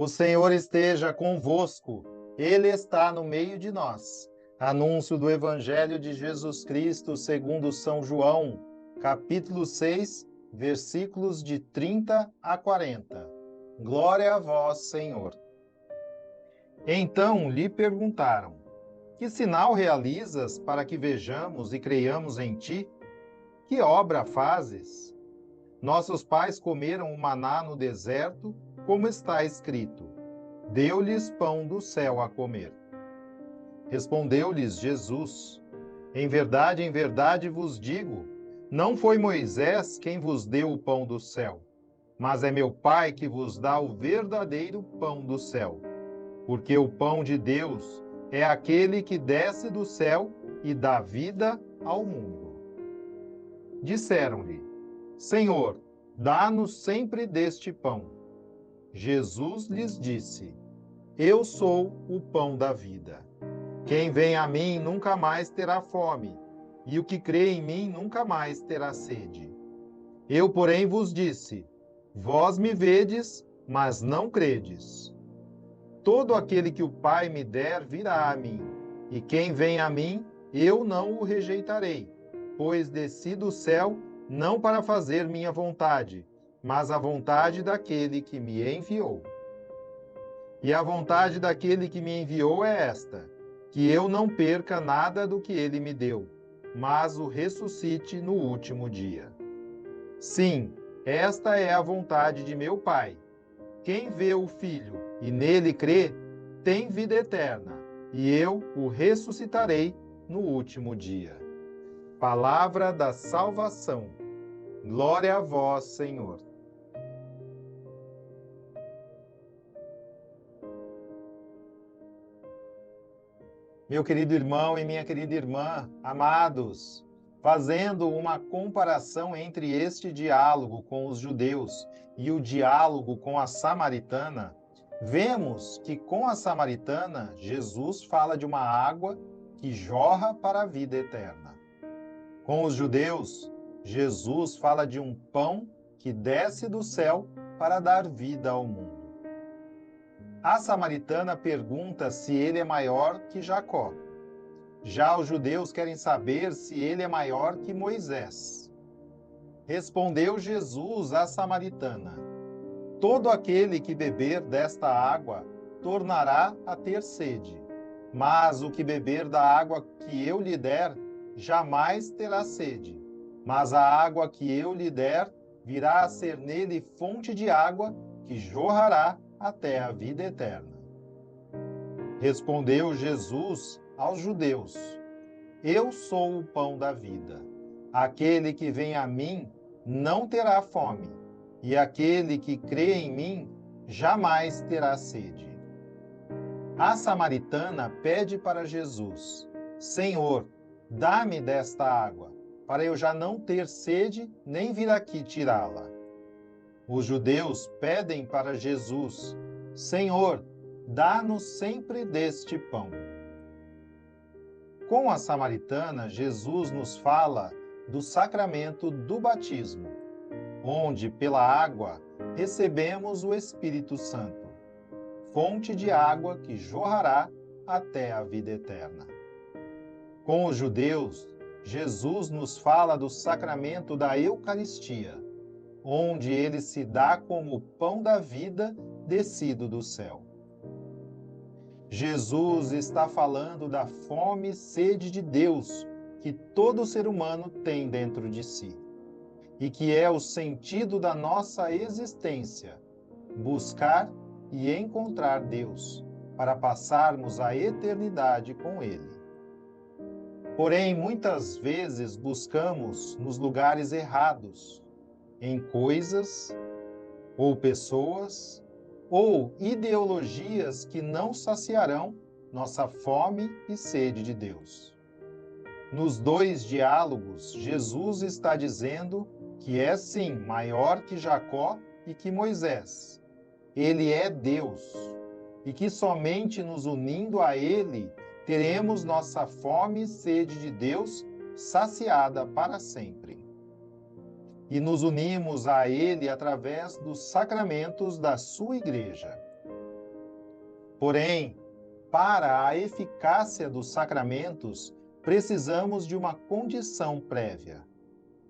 O Senhor esteja convosco, Ele está no meio de nós. Anúncio do Evangelho de Jesus Cristo segundo São João, capítulo 6, versículos de 30 a 40. Glória a vós, Senhor. Então lhe perguntaram: que sinal realizas para que vejamos e creiamos em ti? Que obra fazes? Nossos pais comeram o maná no deserto, como está escrito: deu-lhes pão do céu a comer. Respondeu-lhes Jesus: em verdade vos digo, não foi Moisés quem vos deu o pão do céu, mas é meu Pai que vos dá o verdadeiro pão do céu. Porque o pão de Deus é aquele que desce do céu e dá vida ao mundo. Disseram-lhe: Senhor, dá-nos sempre deste pão. Jesus lhes disse: eu sou o pão da vida. Quem vem a mim nunca mais terá fome, e o que crê em mim nunca mais terá sede. Eu, porém, vos disse: vós me vedes, mas não credes. Todo aquele que o Pai me der virá a mim, e quem vem a mim, eu não o rejeitarei, pois desci do céu não para fazer minha vontade, mas a vontade daquele que me enviou. E a vontade daquele que me enviou é esta: que eu não perca nada do que ele me deu, mas o ressuscite no último dia. Sim, esta é a vontade de meu Pai. Quem vê o Filho e nele crê, tem vida eterna, e eu o ressuscitarei no último dia. Palavra da salvação. Glória a vós, Senhor. Meu querido irmão e minha querida irmã, amados, fazendo uma comparação entre este diálogo com os judeus e o diálogo com a samaritana, vemos que com a samaritana, Jesus fala de uma água que jorra para a vida eterna. Com os judeus, Jesus fala de um pão que desce do céu para dar vida ao mundo. A samaritana pergunta se ele é maior que Jacó. Já os judeus querem saber se ele é maior que Moisés. Respondeu Jesus à samaritana: todo aquele que beber desta água tornará a ter sede, mas o que beber da água que eu lhe der jamais terá sede, mas a água que eu lhe der virá a ser nele fonte de água que jorrará até a vida eterna. Respondeu Jesus aos judeus: eu sou o pão da vida. Aquele que vem a mim não terá fome, e aquele que crê em mim jamais terá sede. A samaritana pede para Jesus: Senhor, dá-me desta água, para eu já não ter sede nem vir aqui tirá-la. Os judeus pedem para Jesus: Senhor, dá-nos sempre deste pão. Com a samaritana, Jesus nos fala do sacramento do batismo, onde, pela água, recebemos o Espírito Santo, fonte de água que jorrará até a vida eterna. Com os judeus, Jesus nos fala do sacramento da Eucaristia, onde ele se dá como o pão da vida descido do céu. Jesus está falando da fome e sede de Deus que todo ser humano tem dentro de si, e que é o sentido da nossa existência, buscar e encontrar Deus, para passarmos a eternidade com Ele. Porém, muitas vezes buscamos nos lugares errados, em coisas, ou pessoas, ou ideologias que não saciarão nossa fome e sede de Deus. Nos dois diálogos, Jesus está dizendo que é sim maior que Jacó e que Moisés. Ele é Deus, e que somente nos unindo a Ele teremos nossa fome e sede de Deus saciada para sempre. E nos unimos a Ele através dos sacramentos da sua Igreja. Porém, para a eficácia dos sacramentos, precisamos de uma condição prévia: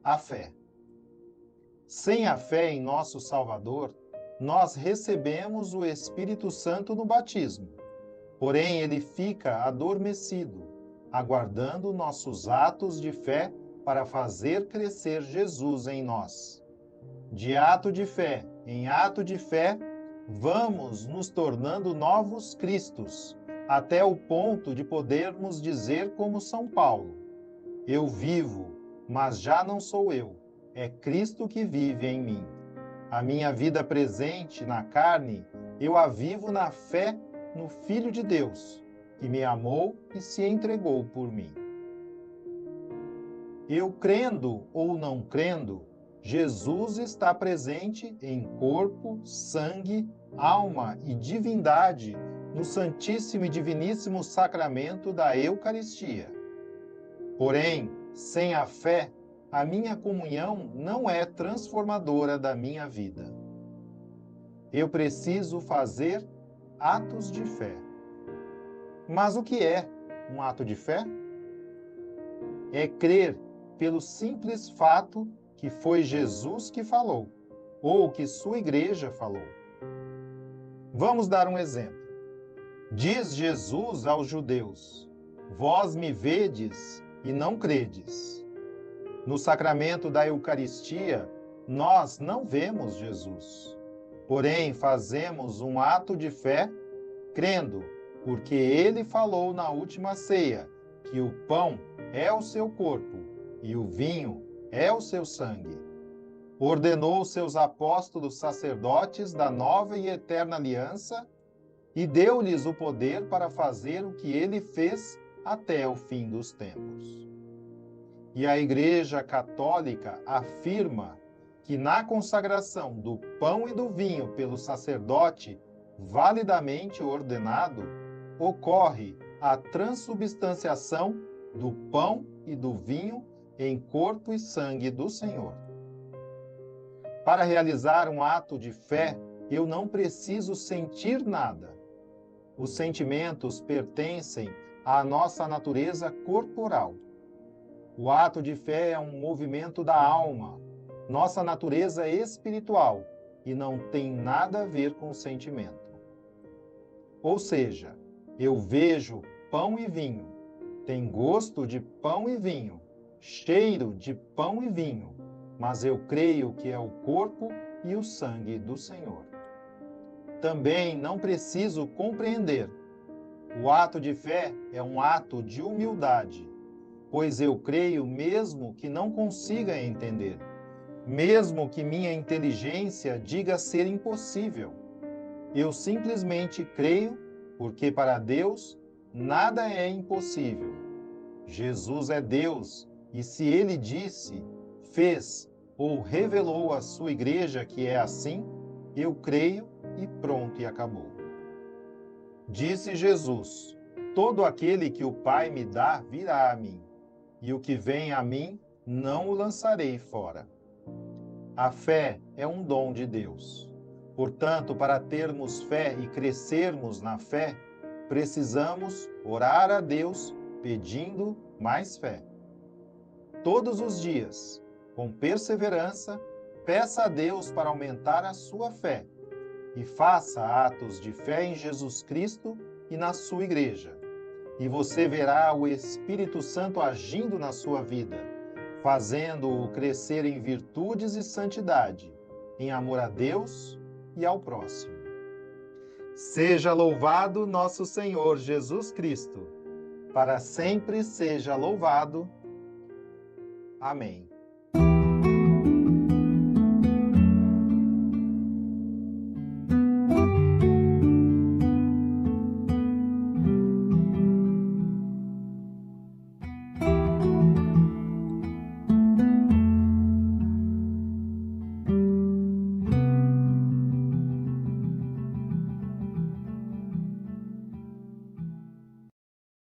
a fé. Sem a fé em nosso Salvador, nós recebemos o Espírito Santo no batismo. Porém, ele fica adormecido, aguardando nossos atos de fé para fazer crescer Jesus em nós. De ato de fé em ato de fé, vamos nos tornando novos Cristos, até o ponto de podermos dizer como São Paulo: eu vivo, mas já não sou eu, é Cristo que vive em mim. A minha vida presente na carne, eu a vivo na fé no Filho de Deus, que me amou e se entregou por mim. Eu crendo ou não crendo, Jesus está presente em corpo, sangue, alma e divindade no Santíssimo e Diviníssimo Sacramento da Eucaristia. Porém, sem a fé, a minha comunhão não é transformadora da minha vida. Eu preciso fazer atos de fé. Mas o que é um ato de fé? É crer pelo simples fato que foi Jesus que falou, ou que sua igreja falou. Vamos dar um exemplo. Diz Jesus aos judeus: vós me vedes e não credes. No sacramento da Eucaristia, nós não vemos Jesus. Porém, fazemos um ato de fé, crendo, porque ele falou na última ceia que o pão é o seu corpo e o vinho é o seu sangue. Ordenou seus apóstolos sacerdotes da nova e eterna aliança e deu-lhes o poder para fazer o que ele fez até o fim dos tempos. E a Igreja Católica afirma que na consagração do pão e do vinho pelo sacerdote validamente ordenado, ocorre a transubstanciação do pão e do vinho em corpo e sangue do Senhor. Para realizar um ato de fé, eu não preciso sentir nada. Os sentimentos pertencem à nossa natureza corporal. O ato de fé é um movimento da alma, nossa natureza espiritual, e não tem nada a ver com o sentimento. Ou seja, eu vejo pão e vinho, tem gosto de pão e vinho, cheiro de pão e vinho, mas eu creio que é o corpo e o sangue do Senhor. Também não preciso compreender. O ato de fé é um ato de humildade, pois eu creio mesmo que não consiga entender, mesmo que minha inteligência diga ser impossível. Eu simplesmente creio, porque para Deus nada é impossível. Jesus é Deus, e se ele disse, fez ou revelou à sua igreja que é assim, eu creio e pronto e acabou. Disse Jesus: todo aquele que o Pai me dá virá a mim, e o que vem a mim não o lançarei fora. A fé é um dom de Deus. Portanto, para termos fé e crescermos na fé, precisamos orar a Deus pedindo mais fé. Todos os dias, com perseverança, peça a Deus para aumentar a sua fé e faça atos de fé em Jesus Cristo e na sua igreja. E você verá o Espírito Santo agindo na sua vida, fazendo-o crescer em virtudes e santidade, em amor a Deus e ao próximo. Seja louvado nosso Senhor Jesus Cristo, para sempre seja louvado. Amém.